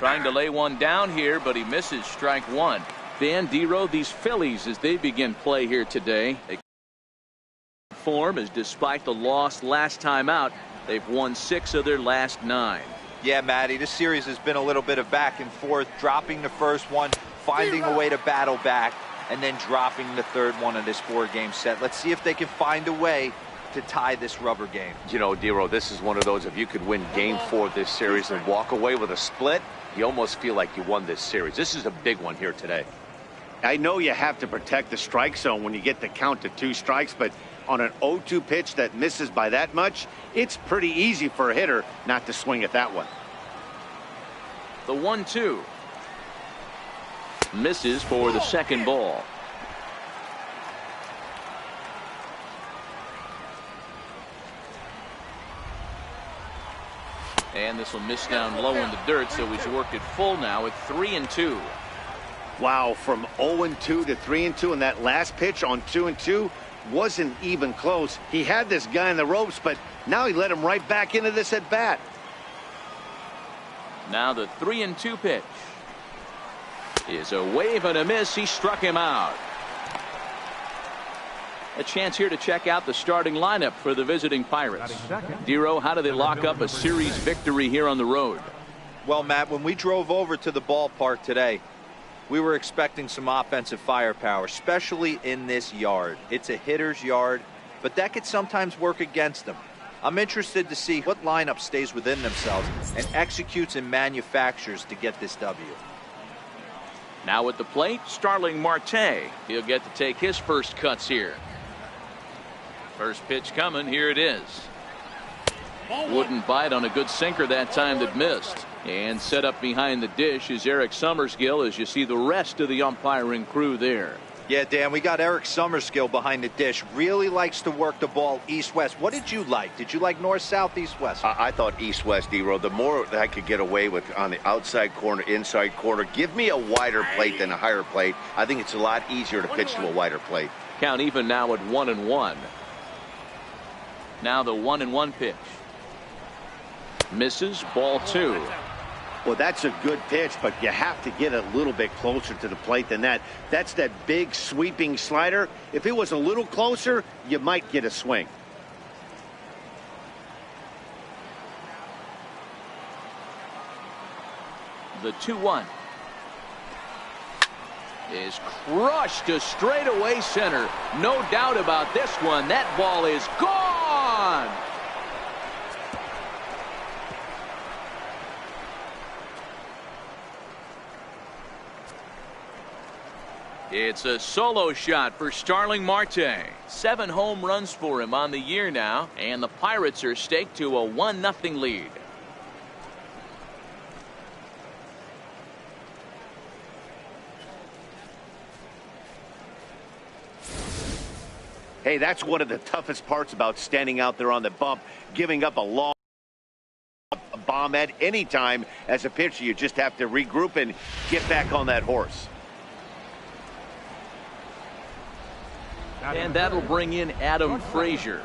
Trying to lay one down here, but he misses strike one. Dan Dero, these Phillies, as they begin play here today, they form as despite the loss last time out, they've won 6 of their last 9. Yeah, Matty, this series has been a little bit of back and forth, dropping the first one, finding a way to battle back, and then dropping the third one in this 4-game set. Let's see if they can find a way to tie this rubber game. You know, Dero, this is one of those, if you could win game 4 of this series and walk away with a split, you almost feel like you won this series. This is a big one here today. I know you have to protect the strike zone when you get the count to 2 strikes, but on an 0-2 pitch that misses by that much, it's pretty easy for a hitter not to swing at that one. The 1-2. Misses for the second ball. And this will miss down low in the dirt, so he's worked it full now at 3-2. Wow, from 0-2 to 3-2, and that last pitch on 2-2 wasn't even close. He had this guy in the ropes, but now he let him right back into this at bat. Now the 3-2 pitch is a wave and a miss. He struck him out. A chance here to check out the starting lineup for the visiting Pirates. Dero, how do they lock up a series victory here on the road? Well, Matt, when we drove over to the ballpark today, we were expecting some offensive firepower, especially in this yard. It's a hitter's yard, but that could sometimes work against them. I'm interested to see what lineup stays within themselves and executes and manufactures to get this W. Now at the plate, Starling Marte. He'll get to take his first cuts here. First pitch coming. Here it is. Wouldn't bite on a good sinker that time that missed. And set up behind the dish is Eric Summerskill, as you see the rest of the umpiring crew there. Yeah, Dan, we got Eric Summerskill behind the dish. Really likes to work the ball east-west. What did you like? Did you like north-south, east-west? I thought east-west, Dero. The more that I could get away with on the outside corner, inside corner, give me a wider plate than a higher plate. I think it's a lot easier to pitch to a wider plate. Count even now at 1-1. Now the 1-1 pitch. Misses, ball 2. Well, that's a good pitch, but you have to get a little bit closer to the plate than that. That's that big sweeping slider. If it was a little closer, you might get a swing. The 2-1 is crushed to straightaway center. No doubt about this one. That ball is gone. It's a solo shot for Starling Marte. 7 home runs for him on the year now, and the Pirates are staked to a 1-0 lead. Hey, that's one of the toughest parts about standing out there on the bump, giving up a long bomb at any time. As a pitcher, you just have to regroup and get back on that horse. And that'll bring in Adam Frazier.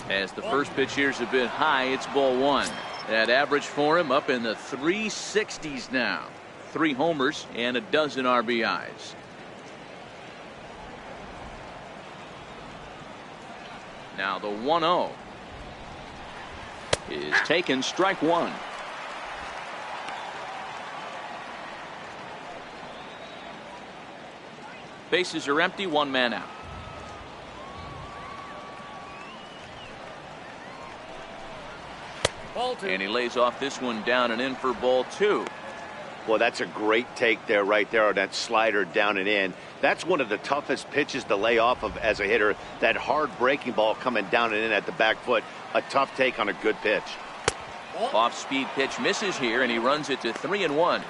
As the first pitch here's a bit high, it's ball 1. That average for him up in the 360s now. 3 homers and a dozen RBIs. Now the 1-0 is taken, strike 1. Bases are empty, 1 man out. And he lays off this one down and in for ball 2. Well, that's a great take there, right there, on that slider down and in. That's one of the toughest pitches to lay off of as a hitter. That hard breaking ball coming down and in at the back foot. A tough take on a good pitch. Off-speed pitch misses here, and he runs it to 3-1.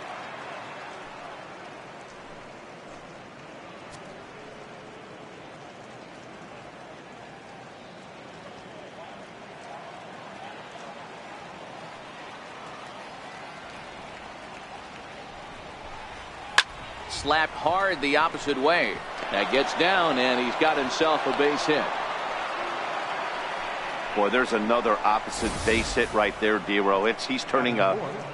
Slapped hard the opposite way. That gets down, and he's got himself a base hit. Boy, there's another opposite base hit right there, D-Row. He's turning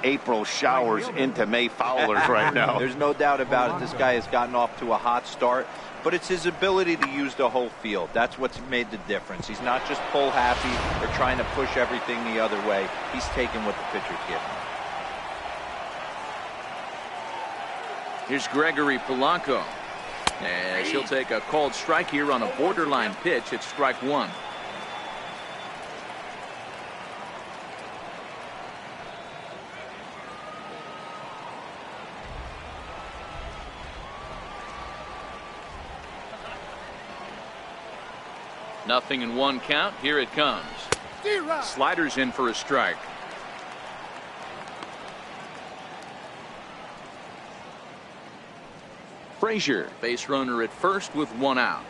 April showers into May foulers right now. There's no doubt about it. This guy has gotten off to a hot start, but it's his ability to use the whole field. That's what's made the difference. He's not just pull happy or trying to push everything the other way. He's taking what the pitcher's giving him. Here's Gregory Polanco, as he'll take a called strike here on a borderline pitch. It's strike one. Nothing in one count. Here it comes. Sliders in for a strike. Frazier, base runner at first with one out.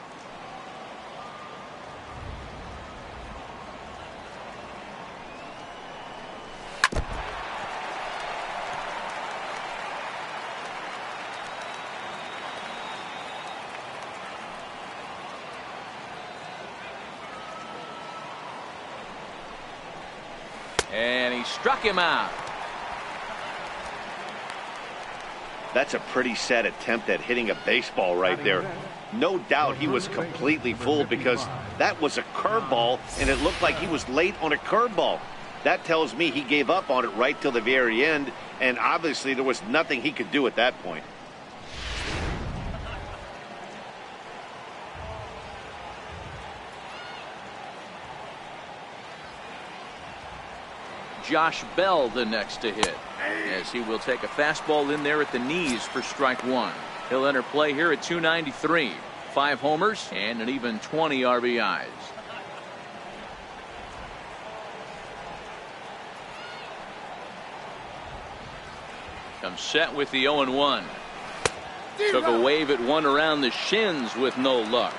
And he struck him out. That's a pretty sad attempt at hitting a baseball right there. No doubt he was completely fooled because that was a curveball and it looked like he was late on a curveball. That tells me he gave up on it right till the very end, and obviously there was nothing he could do at that point. Josh Bell the next to hit, as he will take a fastball in there at the knees for strike one. He'll enter play here at 293. 5 homers and an even 20 RBIs. Comes set with the 0-1. Took a wave at one around the shins with no luck.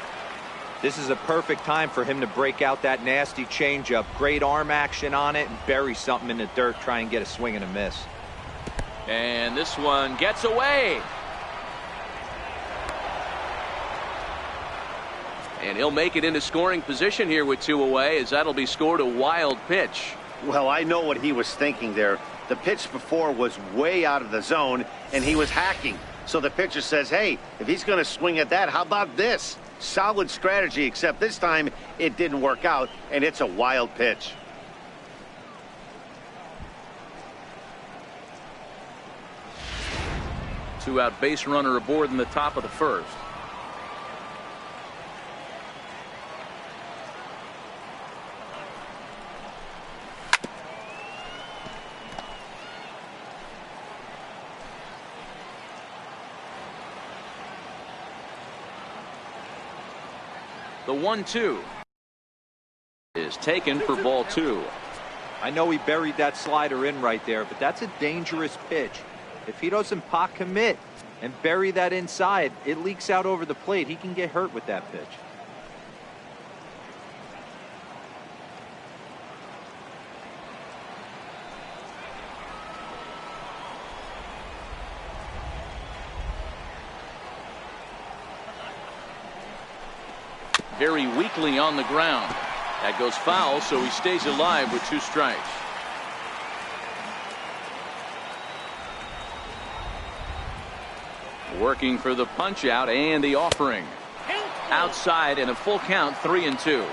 This is a perfect time for him to break out that nasty changeup. Great arm action on it and bury something in the dirt. Try and get a swing and a miss. And this one gets away. And he'll make it into scoring position here with 2 away, as that'll be scored a wild pitch. Well, I know what he was thinking there. The pitch before was way out of the zone, and he was hacking. So the pitcher says, hey, if he's going to swing at that, how about this? Solid strategy, except this time it didn't work out, and it's a wild pitch. Two-out base runner aboard in the top of the first. The 1-2 is taken for ball 2. I know he buried that slider in right there, but that's a dangerous pitch. If he doesn't pot commit and bury that inside, it leaks out over the plate. He can get hurt with that pitch. Very weakly on the ground. That goes foul, so he stays alive with 2 strikes. Working for the punch out and the offering. Outside and a full count, 3-2.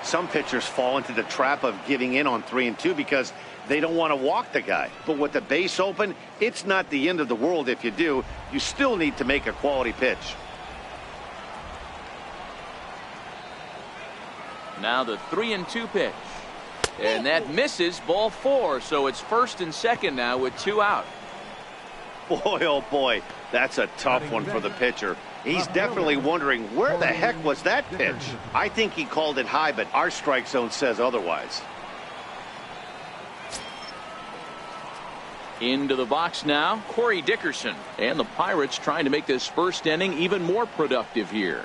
Some pitchers fall into the trap of giving in on 3-2 because they don't want to walk the guy. But with the base open, it's not the end of the world if you do. You still need to make a quality pitch. Now the 3-2 pitch. And that misses, ball 4. So it's first and second now with 2 out. Boy, oh boy, that's a tough one for the pitcher. He's definitely wondering, where the heck was that pitch? I think he called it high, but our strike zone says otherwise. Into the box now, Corey Dickerson. And the Pirates trying to make this first inning even more productive here.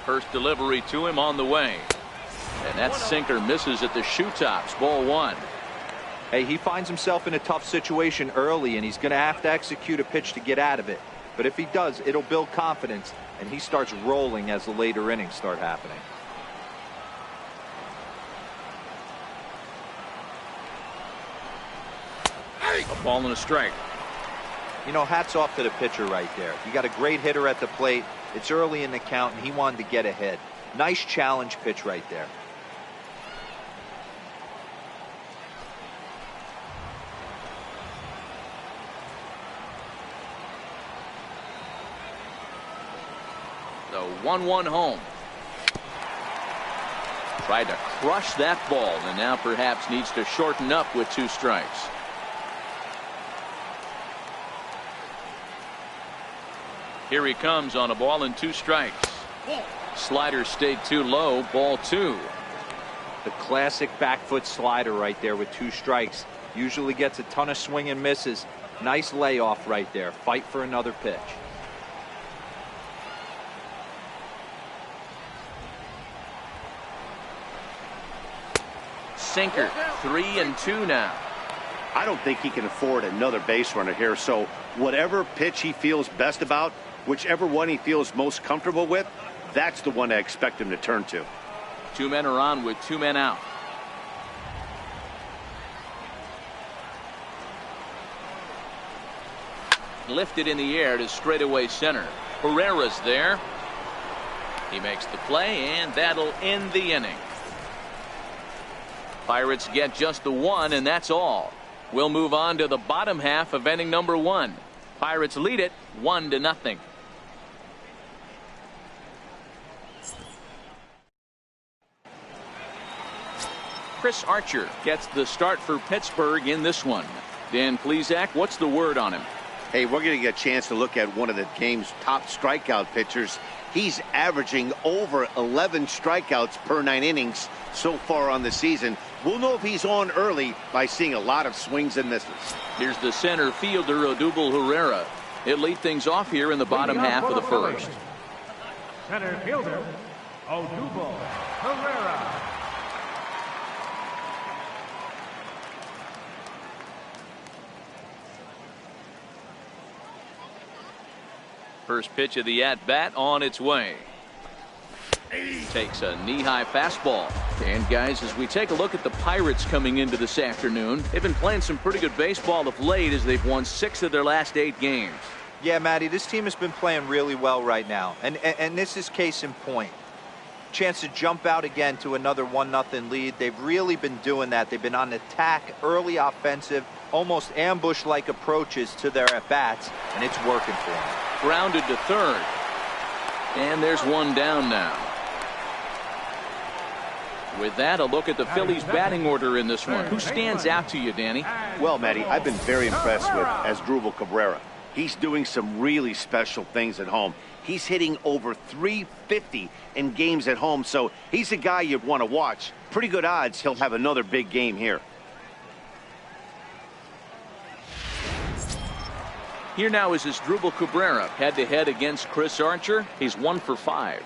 First delivery to him on the way. And that sinker misses at the shoe tops. Ball 1. Hey, he finds himself in a tough situation early, and he's going to have to execute a pitch to get out of it. But if he does, it'll build confidence, and he starts rolling as the later innings start happening. A ball and a strike. You know, hats off to the pitcher right there. You got a great hitter at the plate. It's early in the count, and he wanted to get ahead. Nice challenge pitch right there. The 1-1 home. Tried to crush that ball, and now perhaps needs to shorten up with 2 strikes. Here he comes on a ball and 2 strikes. Slider stayed too low, ball 2. The classic back foot slider right there with 2 strikes. Usually gets a ton of swing and misses. Nice layoff right there. Fight for another pitch. Sinker, 3-2 now. I don't think he can afford another base runner here, so whatever pitch he feels best about, whichever one he feels most comfortable with, that's the one I expect him to turn to. 2 men are on with 2 men out. Lifted in the air to straightaway center. Herrera's there. He makes the play, and that'll end the inning. Pirates get just the 1, and that's all. We'll move on to the bottom half of inning number 1. Pirates lead it 1-0. Chris Archer gets the start for Pittsburgh in this one. Dan Plesac, what's the word on him? Hey, we're going to get a chance to look at one of the game's top strikeout pitchers. He's averaging over 11 strikeouts per 9 innings so far on the season. We'll know if he's on early by seeing a lot of swings and misses. Here's the center fielder, Odubel Herrera. He'll lead things off here in the bottom half of the first. Center fielder, Odubel Herrera. First pitch of the at-bat on its way. Takes a knee-high fastball. And guys, as we take a look at the Pirates coming into this afternoon, they've been playing some pretty good baseball of late as they've won 6 of their last 8 games. Yeah, Matty, this team has been playing really well right now. And this is case in point. Chance to jump out again to another 1-0 lead. They've really been doing that. They've been on attack, early offensive, almost ambush-like approaches to their at-bats, and it's working for them. Grounded to third. And there's one down now. With that, a look at the Phillies' batting order in this one. Who stands out to you, Danny? Well, Matty, I've been very impressed with Asdrubal Cabrera. He's doing some really special things at home. He's hitting over 350 in games at home, so he's a guy you'd want to watch. Pretty good odds he'll have another big game here. Here now is Asdrubal Cabrera head-to-head against Chris Archer. He's 1 for 5.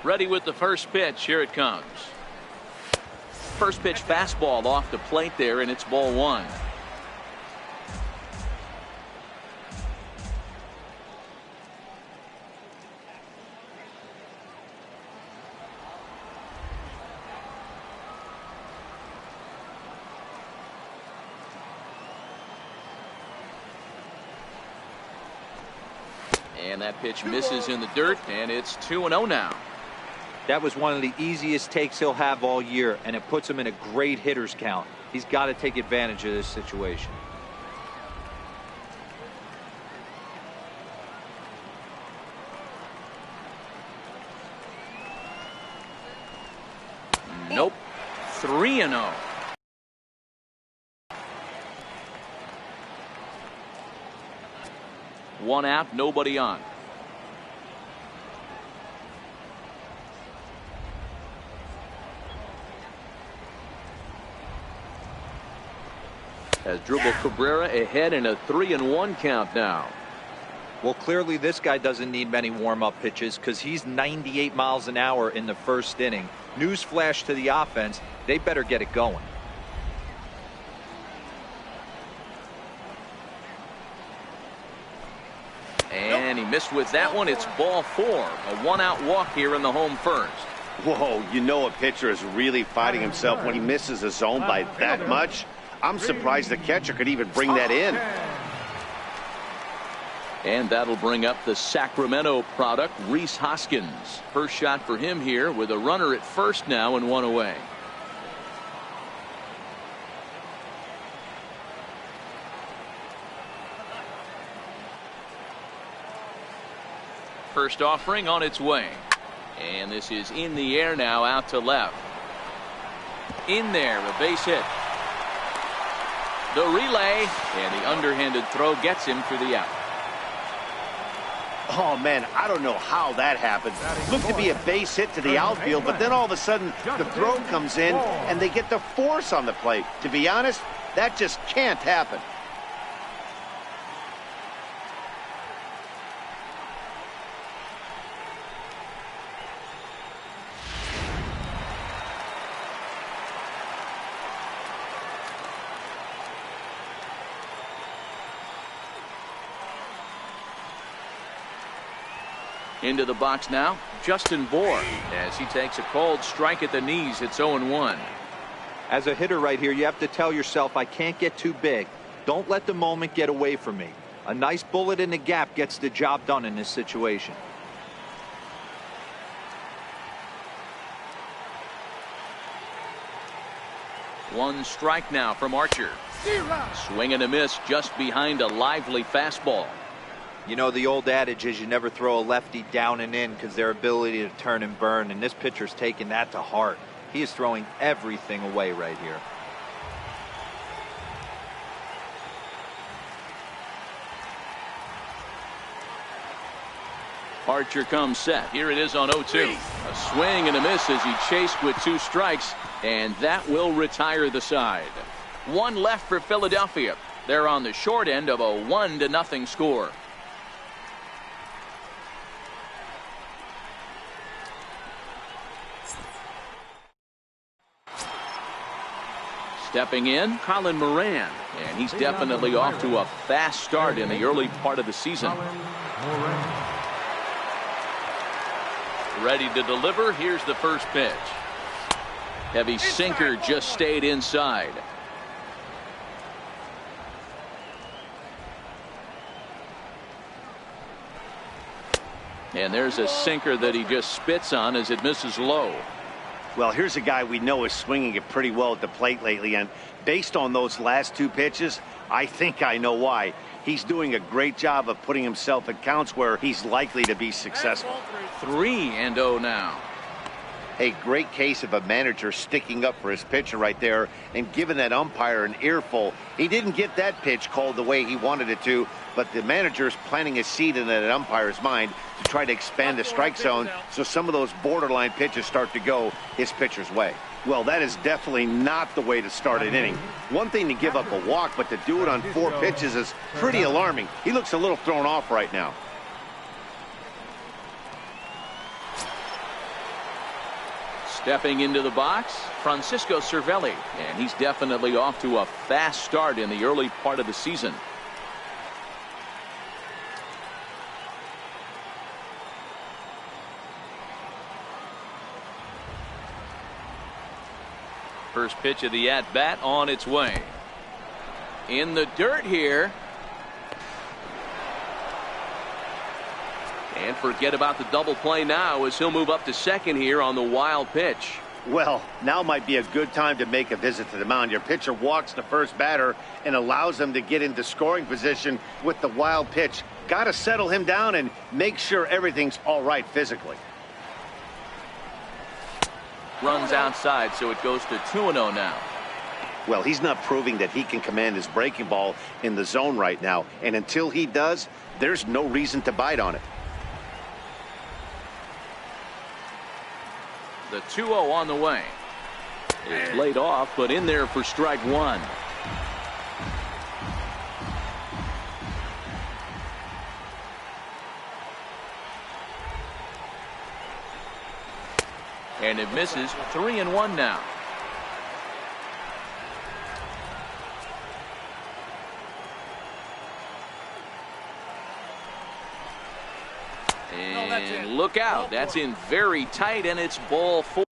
Ready with the first pitch. Here it comes. First pitch fastball off the plate there, and it's ball 1. And that pitch misses in the dirt, and it's 2-0 now. That was one of the easiest takes he'll have all year, and it puts him in a great hitter's count. He's got to take advantage of this situation. Nope. 3-0. One out, nobody on. Asdrubal Cabrera ahead in a 3-1 count now. Well, clearly this guy doesn't need many warm-up pitches because he's 98 miles an hour in the first inning. Newsflash to the offense, they better get it going. And he missed with that one. It's ball 4. A one-out walk here in the home first. Whoa, you know a pitcher is really fighting himself when he misses a zone by that much. I'm surprised the catcher could even bring that in. And that'll bring up the Sacramento product, Rhys Hoskins. First shot for him here with a runner at first now and one away. First offering on its way. And this is in the air now, out to left. In there, a base hit. The relay, and the underhanded throw gets him for the out. Oh, man, I don't know how that happened. Looked to be a base hit to the outfield, but then all of a sudden the throw comes in and they get the force on the plate. To be honest, that just can't happen. Into the box now, Justin Bour, as he takes a cold strike at the knees. It's 0-1. As a hitter right here, you have to tell yourself, I can't get too big. Don't let the moment get away from me. A nice bullet in the gap gets the job done in this situation. One strike now from Archer. Swing and a miss just behind a lively fastball. You know, the old adage is you never throw a lefty down and in because their ability to turn and burn, and this pitcher's taking that to heart. He is throwing everything away right here. Archer comes set. Here it is on 0-2. A swing and a miss as he chased with 2 strikes, and that will retire the side. One left for Philadelphia. They're on the short end of a 1-0 score. Stepping in, Colin Moran, and he's definitely off to a fast start in the early part of the season. Ready to deliver. Here's the first pitch. Heavy sinker just stayed inside. And there's a sinker that he just spits on as it misses low. Well, here's a guy we know is swinging it pretty well at the plate lately, and based on those last 2 pitches, I think I know why. He's doing a great job of putting himself at counts where he's likely to be successful. 3-0 now. A great case of a manager sticking up for his pitcher right there and giving that umpire an earful. He didn't get that pitch called the way he wanted it to, but the manager's planting a seed in that umpire's mind to try to expand the strike zone so some of those borderline pitches start to go his pitcher's way. Well, that is definitely not the way to start an inning. One thing to give up a walk, but to do it on 4 pitches is pretty alarming. He looks a little thrown off right now. Stepping into the box, Francisco Cervelli, and he's definitely off to a fast start in the early part of the season. First pitch of the at-bat on its way. In the dirt here. And forget about the double play now as he'll move up to second here on the wild pitch. Well, now might be a good time to make a visit to the mound. Your pitcher walks the first batter and allows him to get into scoring position with the wild pitch. Got to settle him down and make sure everything's all right physically. Runs outside, so it goes to 2-0 now. Well, he's not proving that he can command his breaking ball in the zone right now. And until he does, there's no reason to bite on it. The 2-0 on the way. It's laid off, but in there for strike 1. And it misses. 3-1 now. And look out. That's in very tight, and it's ball 4.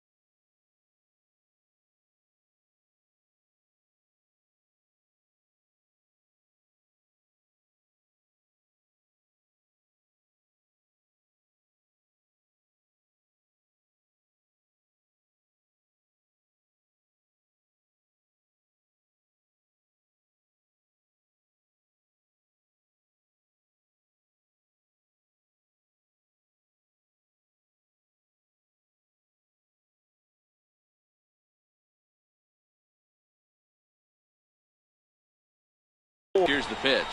Here's the pitch.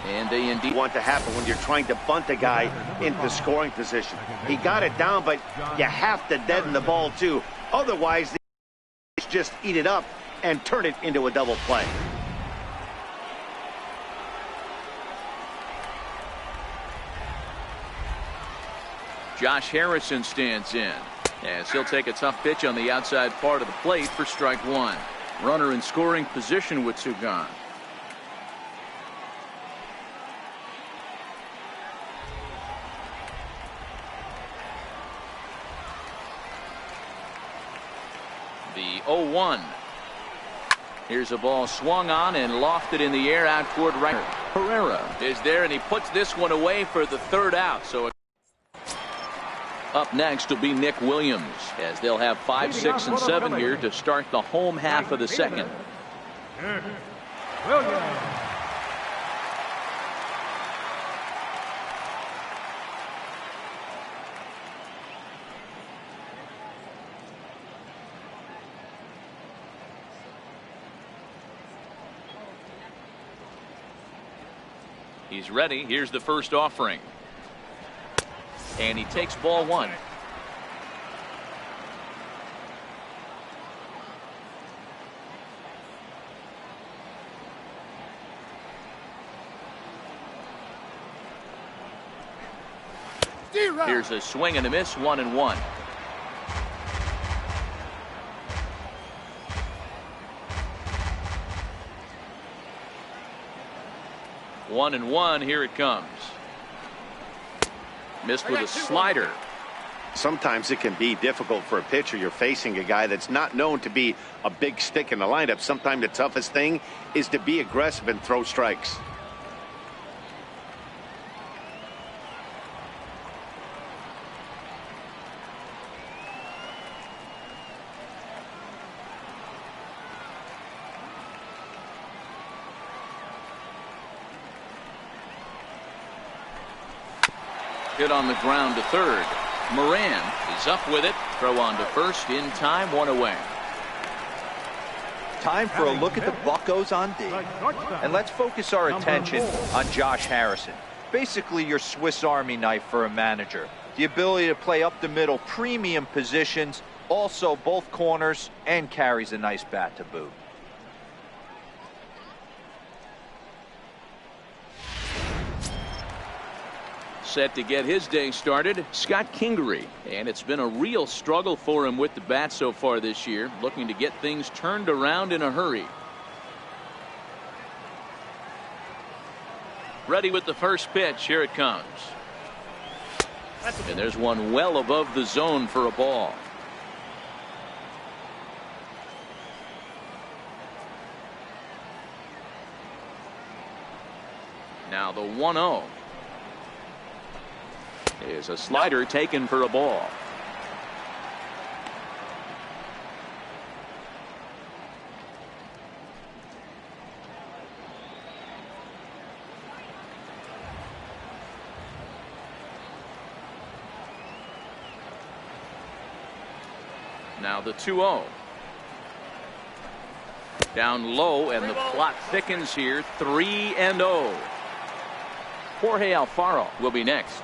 And they indeed want to happen when you're trying to bunt a guy into scoring position. He got it down, but you have to deaden the ball too. Otherwise, they just eat it up and turn it into a double play. Josh Harrison stands in, as he'll take a tough pitch on the outside part of the plate for strike 1. Runner in scoring position with 2 gone. The 0-1. Here's a ball swung on and lofted in the air out toward right. Herrera is there, and he puts this one away for the 3rd out. So up next will be Nick Williams, as they'll have 5, 6, and 7 here to start the home half of the 2nd. Williams. He's ready. Here's the first offering. And he takes ball 1. Here's a swing and a miss. 1-1. One and one. Here it comes. Missed with a slider. Sometimes it can be difficult for a pitcher. You're facing a guy that's not known to be a big stick in the lineup. Sometimes the toughest thing is to be aggressive and throw strikes. Hit on the ground to third. Moran is up with it. Throw on to first in time. 1 away. Time for a look at the Buccos on D. And let's focus our attention on Josh Harrison. Basically your Swiss Army knife for a manager. The ability to play up the middle, premium positions, also both corners, and carries a nice bat to boot. Set to get his day started, Scott Kingery, and it's been a real struggle for him with the bat so far this year, looking to get things turned around in a hurry. Ready with the first pitch. Here it comes. And there's one well above the zone for a ball. Now the 1-0. Is a slider taken for a ball. Now the 2-0. Down low, and the plot thickens here. 3-0. Jorge Alfaro will be next.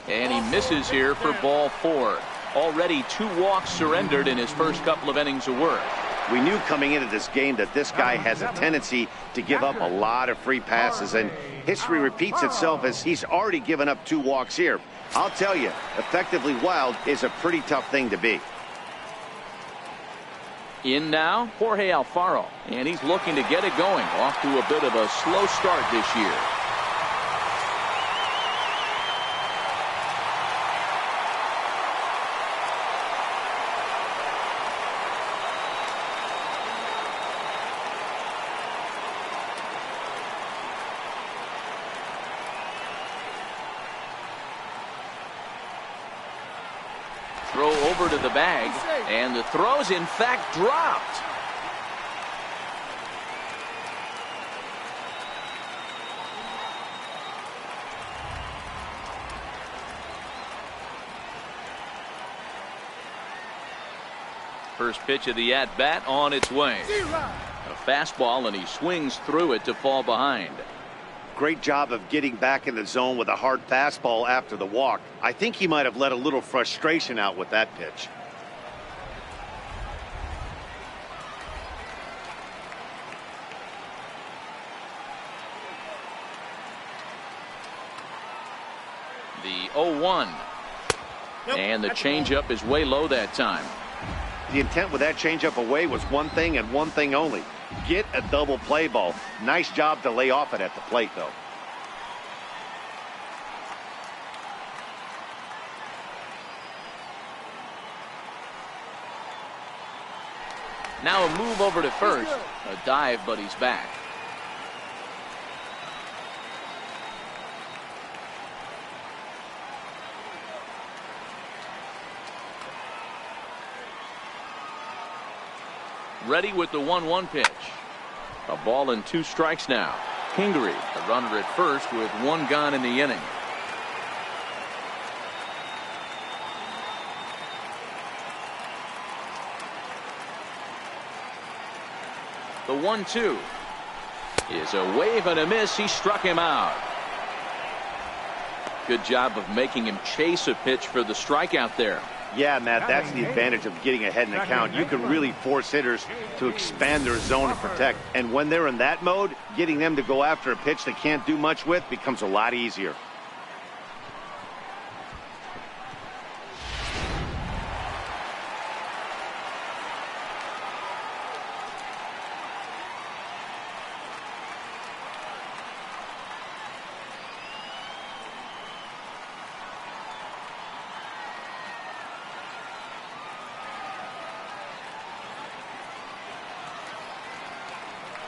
And he misses here for ball 4. Already 2 walks surrendered in his first couple of innings of work. We knew coming into this game that this guy has a tendency to give up a lot of free passes, and history repeats itself as he's already given up 2 walks here. I'll tell you, effectively wild is a pretty tough thing to be. In now, Jorge Alfaro, and he's looking to get it going. Off to a bit of a slow start this year. Throw over to the bag, and the throw's in fact dropped. First pitch of the at-bat on its way. A fastball, and he swings through it to fall behind. Great job of getting back in the zone with a hard fastball after the walk. I think he might have let a little frustration out with that pitch. The 0-1. And the changeup is way low that time. The intent with that changeup away was one thing and one thing only. Get a double play ball. Nice job to lay off it at the plate, though. Now a move over to first. A dive, but he's back. Ready with the 1-1 pitch. A ball and 2 strikes now. Kingery, the runner at first with 1 gone in the inning. The 1-2 is a wave and a miss. He struck him out. Good job of making him chase a pitch for the strikeout there. Yeah, Matt, that's the advantage of getting ahead in the count. You can really force hitters to expand their zone and protect. And when they're in that mode, getting them to go after a pitch they can't do much with becomes a lot easier.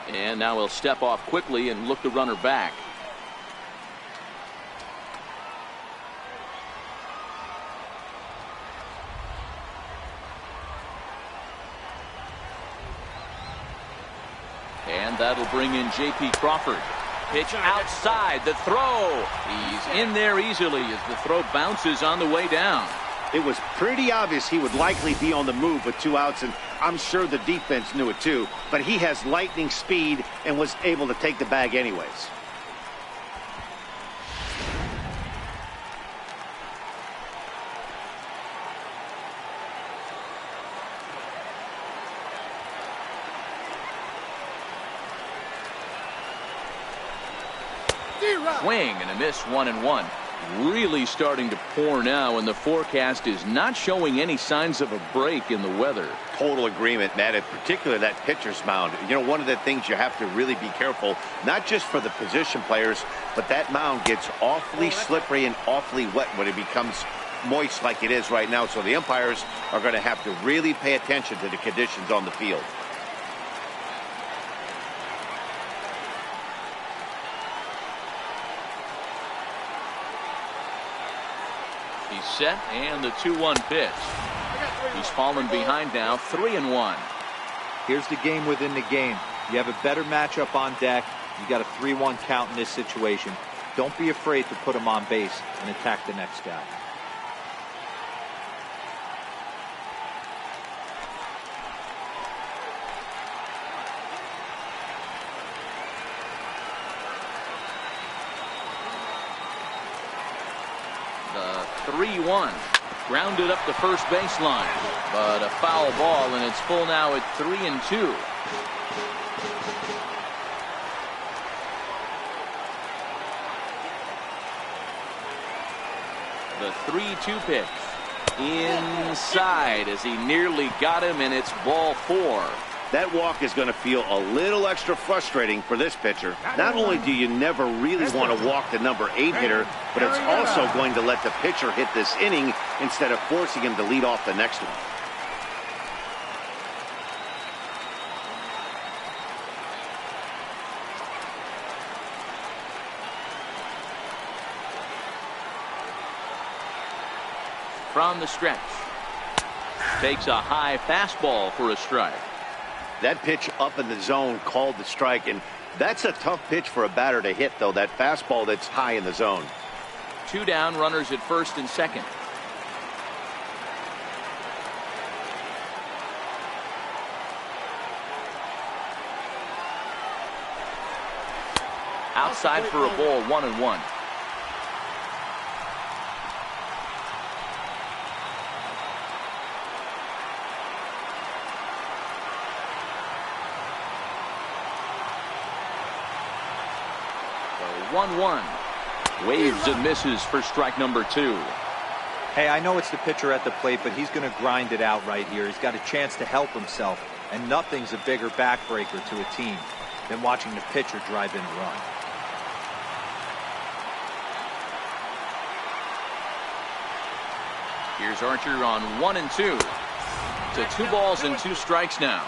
And now he'll step off quickly and look the runner back. And that'll bring in J.P. Crawford. Pitch outside, the throw. He's in there easily as the throw bounces on the way down. It was pretty obvious he would likely be on the move with 2 outs, and I'm sure the defense knew it too, but he has lightning speed and was able to take the bag anyways. Swing and a miss, 1-1. Really starting to pour now, and the forecast is not showing any signs of a break in the weather. Total agreement, Matt, in particular that pitcher's mound. You know, one of the things you have to really be careful, not just for the position players, but that mound gets awfully slippery and awfully wet when it becomes moist like it is right now. So the umpires are going to have to really pay attention to the conditions on the field. He's set, and the 2-1 pitch. He's fallen behind now, 3-1. Here's the game within the game. You have a better matchup on deck. You got a 3-1 count in this situation. Don't be afraid to put him on base and attack the next guy. The 3-1. Grounded up the first baseline, but a foul ball, and it's full now at 3-2. The 3-2 pitch inside as he nearly got him, and it's ball 4. That walk is going to feel a little extra frustrating for this pitcher. Not only do you never really want to walk the number 8 hitter, but it's also going to let the pitcher hit this inning instead of forcing him to lead off the next one. From the stretch, takes a high fastball for a strike. That pitch up in the zone called the strike, and that's a tough pitch for a batter to hit, though, that fastball that's high in the zone. 2 down, runners at first and second. Outside for a ball, 1-1. So 1-1. Waves and misses for strike number 2. Hey, I know it's the pitcher at the plate, but he's going to grind it out right here. He's got a chance to help himself, and nothing's a bigger backbreaker to a team than watching the pitcher drive in a run. Here's Archer on 1-2. To 2 balls and 2 strikes now.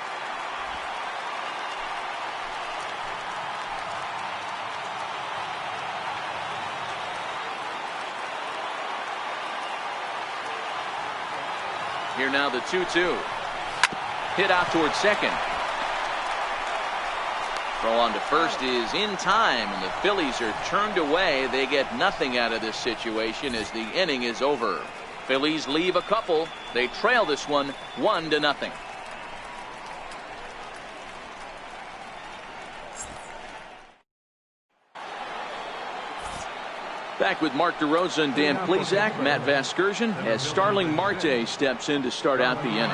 Here now the 2-2. Hit out towards second. Throw on to first is in time, and the Phillies are turned away. They get nothing out of this situation as the inning is over. Phillies leave a couple. They trail this one 1-0. Back with Mark DeRosa and Dan Plesac. Matt Vasgersian as Starling Marte steps in to start out the inning.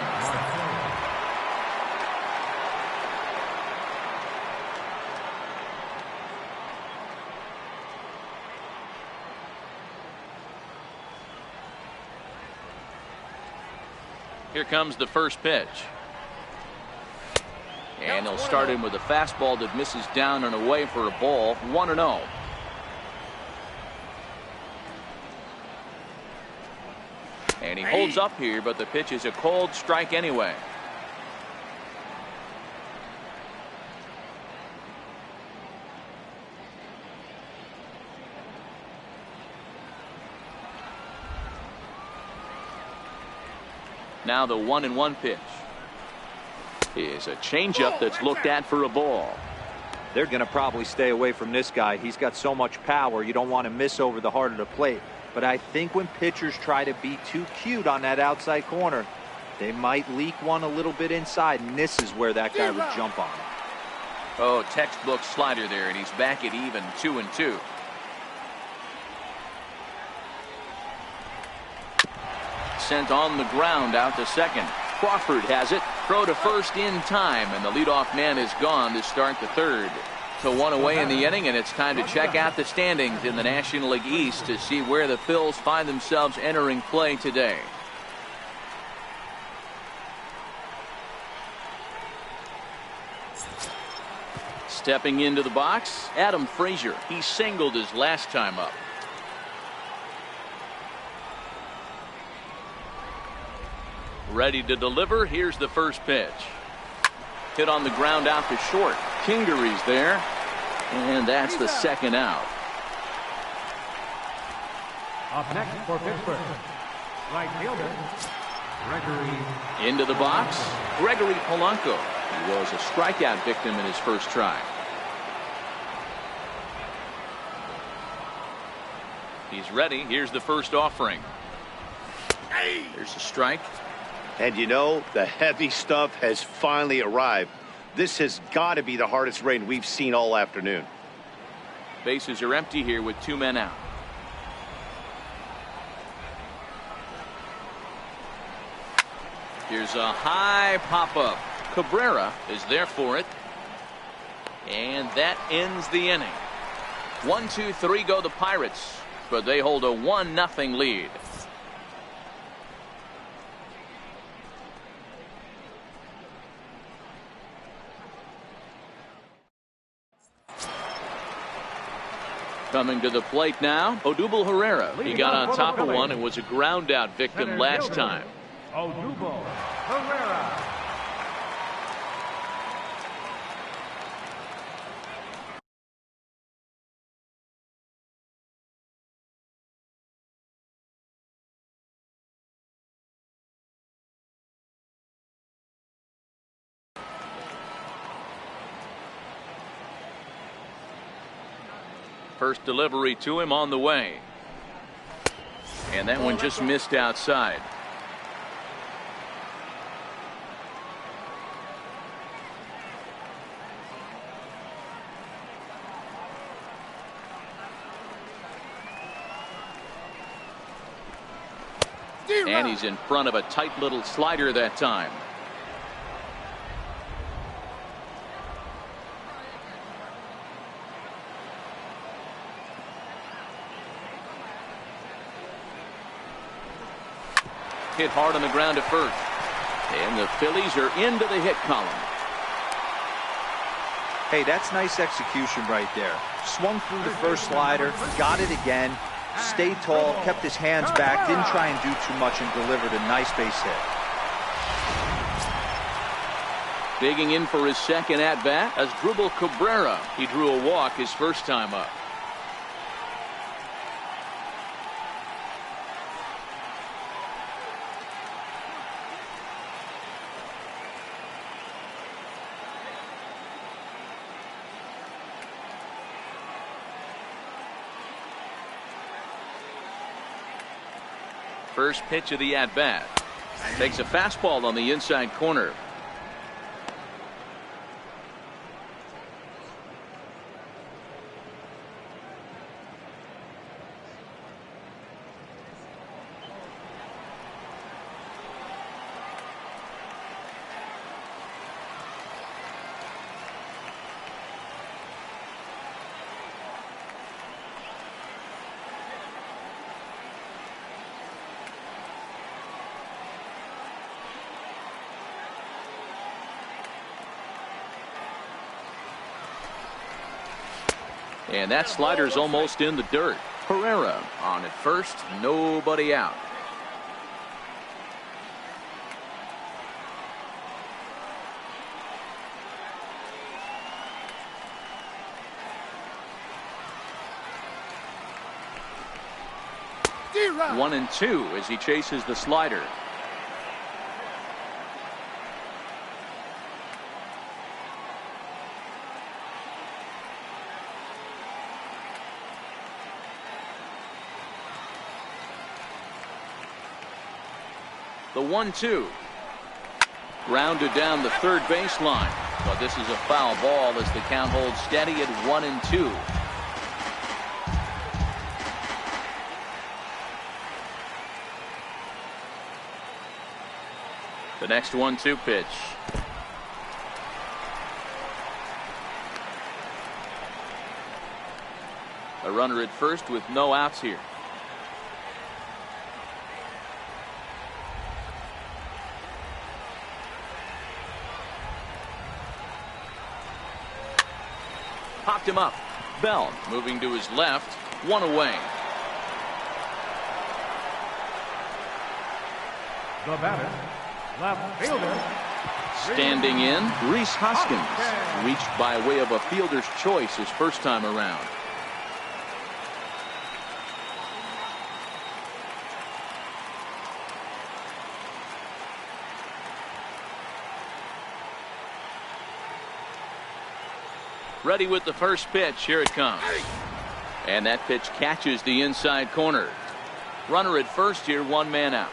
Here comes the first pitch. And he'll start him with a fastball that misses down and away for a ball. 1-0. And he holds up here, but the pitch is a cold strike anyway. Now the 1-1 pitch is a changeup that's looked at for a ball. They're going to probably stay away from this guy. He's got so much power. You don't want to miss over the heart of the plate. But I think when pitchers try to be too cute on that outside corner, they might leak one a little bit inside, and this is where that guy would jump on him. Oh, textbook slider there, and he's back at even 2-2. Sent on the ground out to second. Crawford has it. Throw to first in time, and the leadoff man is gone to start the third. So 1 away in the inning, and it's time to check out the standings in the National League East to see where the Phils find themselves entering play today. Stepping into the box, Adam Frazier. He singled his last time up. Ready to deliver. Here's the first pitch. Hit on the ground out to short. Kingery's there, and that's the second out. Up next for Pittsburgh, right fielder, Gregory. Into the box, Gregory Polanco. He was a strikeout victim in his first try. He's ready. Here's the first offering. There's a strike. And you know, the heavy stuff has finally arrived. This has got to be the hardest rain we've seen all afternoon. Bases are empty here with 2 men out. Here's a high pop-up. Cabrera is there for it. And that ends the inning. 1, 2, 3 go the Pirates, but they hold a 1-0 lead. Coming to the plate now, Odubel Herrera. He got on top of one and was a ground out victim last time. Odubel Herrera. First delivery to him on the way. And that one just missed outside. And he's in front of a tight little slider that time. Hit hard on the ground to first. And the Phillies are into the hit column. Hey, that's nice execution right there. Swung through the first slider, got it again, stayed tall, kept his hands back, didn't try and do too much, and delivered a nice base hit. Digging in for his second at-bat as Odubel Cabrera. He drew a walk his first time up. First pitch of the at-bat. Takes a fastball on the inside corner. And that slider's almost in the dirt. Herrera on at first, nobody out. D-Rod. 1-2 as he chases the slider. The 1-2. Grounded down the third baseline. But this is a foul ball as the count holds steady at 1-2. The next 1-2 pitch. A runner at first with no outs here. Popped him up. Bell moving to his left. One away. The batter, left fielder. Standing in, Rhys Hoskins. Reached by way of a fielder's choice his first time around. Ready with the first pitch. Here it comes. And that pitch catches the inside corner. Runner at first here, one man out.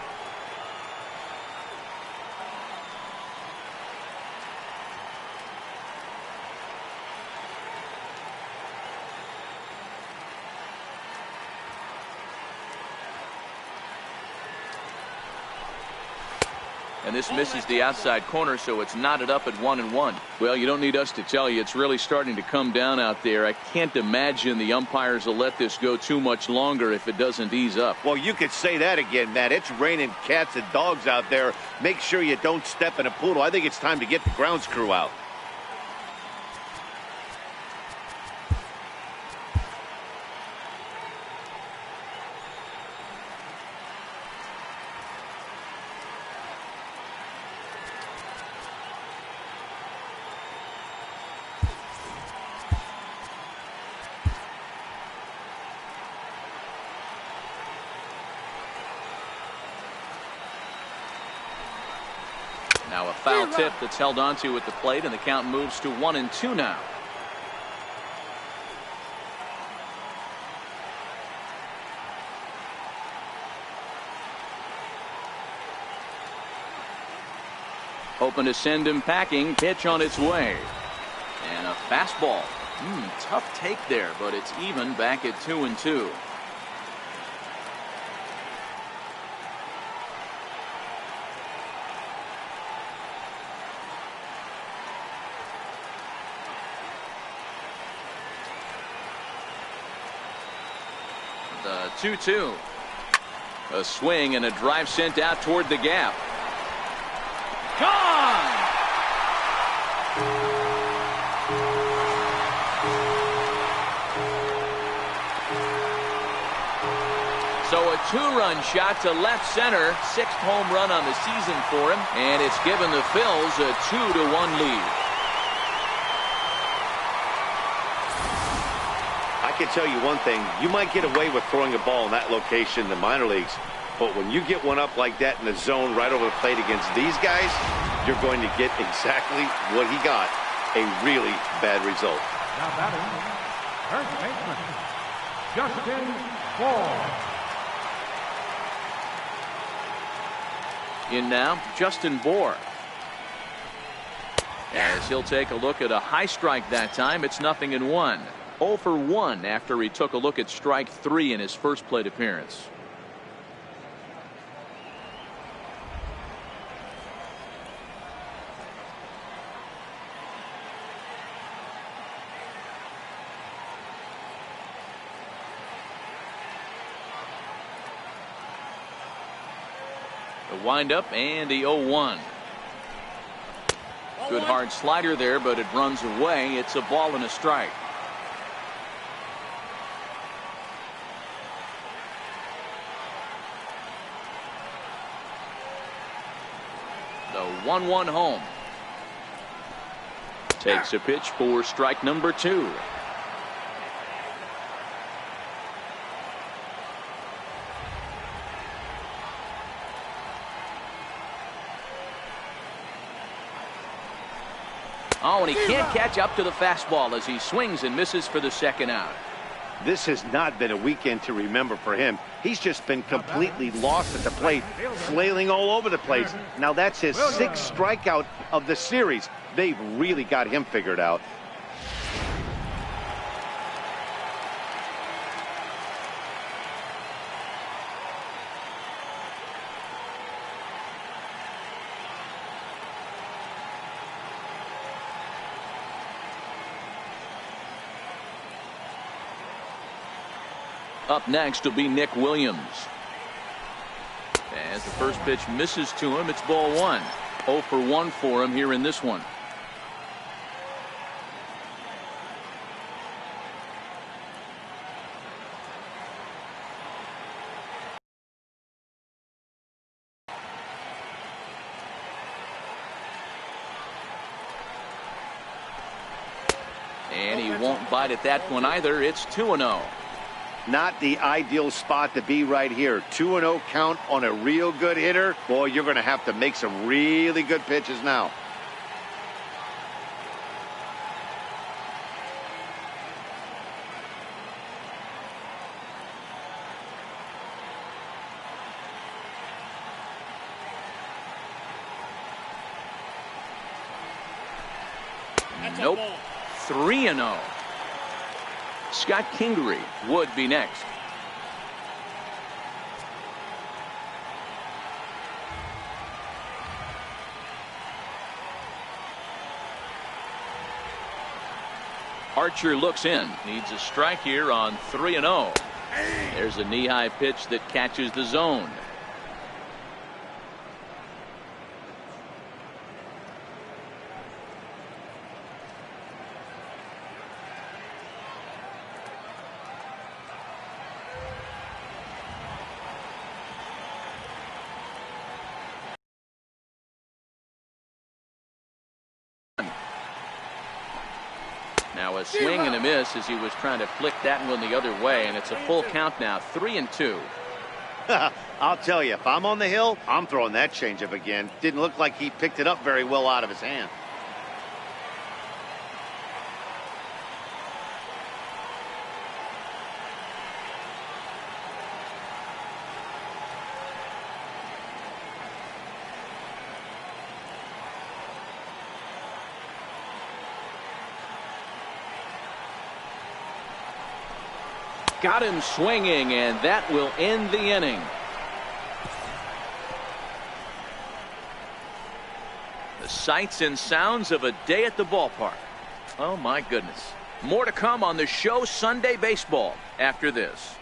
And this misses the outside corner, so it's knotted up at 1-1. Well, you don't need us to tell you it's really starting to come down out there. I can't imagine the umpires will let this go too much longer if it doesn't ease up. Well, you could say that again, Matt. It's raining cats and dogs out there. Make sure you don't step in a poodle. I think it's time to get the grounds crew out. Now a foul tip that's held onto at the plate, and the count moves to 1-2 now. Hoping to send him packing. Pitch on its way. And a fastball. Tough take there, but it's even back at 2-2. The 2-2. A swing and a drive sent out toward the gap. Gone! So a two-run shot to left center. Sixth home run on the season for him. And it's given the Phils a 2-1 lead. I can tell you one thing. You might get away with throwing a ball in that location in the minor leagues. But when you get one up like that in the zone right over the plate against these guys, you're going to get exactly what he got, a really bad result. Now batting, first baseman, Justin Bohr. In now, Justin Bohr. As he'll take a look at a high strike that time, it's 0-1. 0 for 1 after he took a look at strike 3 in his first plate appearance. The windup and the 0-1. Good hard slider there, but it runs away. It's a ball and a strike. The 1-1 home. Takes a pitch for strike number 2. Oh, and he can't catch up to the fastball as he swings and misses for the second out. This has not been a weekend to remember for him. He's just been completely lost at the plate, flailing all over the place. Now that's his 6th strikeout of the series. They've really got him figured out. Up next will be Nick Williams. As the first pitch misses to him, it's ball 1. 0 for 1 for him here in this one. And he won't bite at that one either. It's 2-0. Not the ideal spot to be right here. 2-0 count on a real good hitter. Boy, you're going to have to make some really good pitches now. Nope. 3-0. Scott Kingery would be next. Archer looks in. Needs a strike here on 3-0. There's a knee-high pitch that catches the zone. Now a swing and a miss as he was trying to flick that one the other way, and it's a full count now, 3-2. I'll tell you, if I'm on the hill, I'm throwing that changeup again. Didn't look like he picked it up very well out of his hand. Got him swinging, and that will end the inning. The sights and sounds of a day at the ballpark. Oh, my goodness. More to come on the show Sunday Baseball after this.